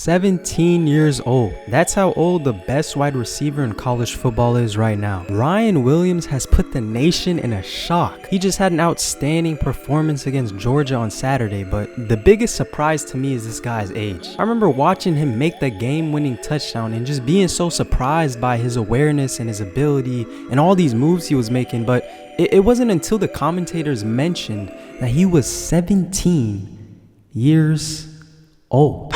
17 years old. That's how old the best wide receiver in college football is right now. Ryan Williams has put the nation in a shock. He just had an outstanding performance against Georgia on Saturday, but the biggest surprise to me is this guy's age. I remember watching him make the game-winning touchdown and just being so surprised by his awareness and his ability and all these moves he was making, but it wasn't until the commentators mentioned that he was 17 years old.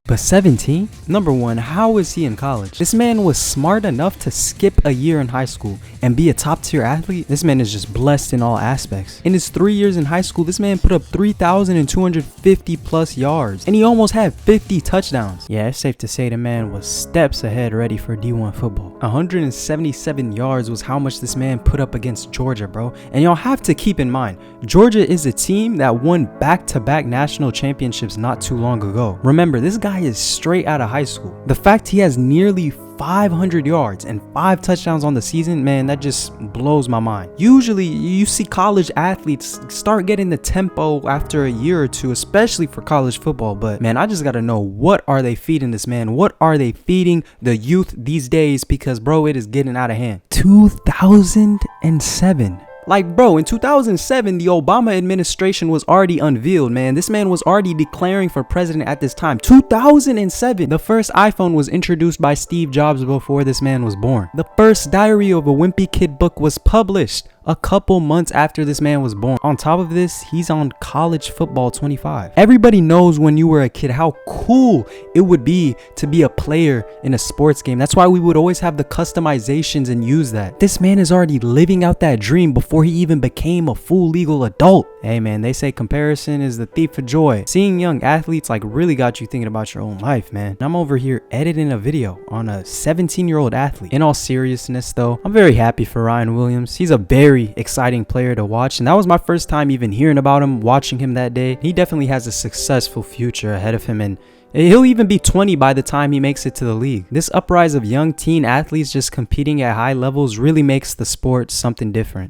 But 17? Number one, how is he in college? This man was smart enough to skip a year in high school and be a top tier athlete. This man is just blessed in all aspects. In his 3 years in high school, this man put up 3,250 plus yards and he almost had 50 touchdowns. Yeah, it's safe to say the man was steps ahead ready for D1 football. 177 yards was how much this man put up against Georgia, bro. And y'all have to keep in mind, Georgia is a team that won back-to-back national championships not too long ago. Remember, this guy is straight out of high school. The fact he has nearly 500 yards and 5 touchdowns on the season, man, that just blows my mind. Usually you see college athletes start getting the tempo after a year or two, especially for college football, but man, I just gotta know, what are they feeding this man? What are they feeding the youth these days? Because bro, it is getting out of hand. 2007. Like, bro, in 2007, the Obama administration was already unveiled, man. This man was already declaring for president at this time. 2007, the first iPhone was introduced by Steve Jobs before this man was born. The first Diary of a Wimpy Kid book was published a couple months after this man was born. On top of this, he's on College Football 25. Everybody knows when you were a kid how cool it would be to be a player in a sports game. That's why we would always have the customizations and use that. This man is already living out that dream before he even became a full legal adult. Hey man, they say comparison is the thief of joy. Seeing young athletes like really got you thinking about your own life, man. I'm over here editing a video on a 17-year-old athlete. In all seriousness though, I'm very happy for Ryan Williams. He's a very exciting player to watch, and that was my first time even hearing about him, watching him that day. He definitely has a successful future ahead of him, and he'll even be 20 by the time he makes it to the league. This uprise of young teen athletes just competing at high levels really makes the sport something different.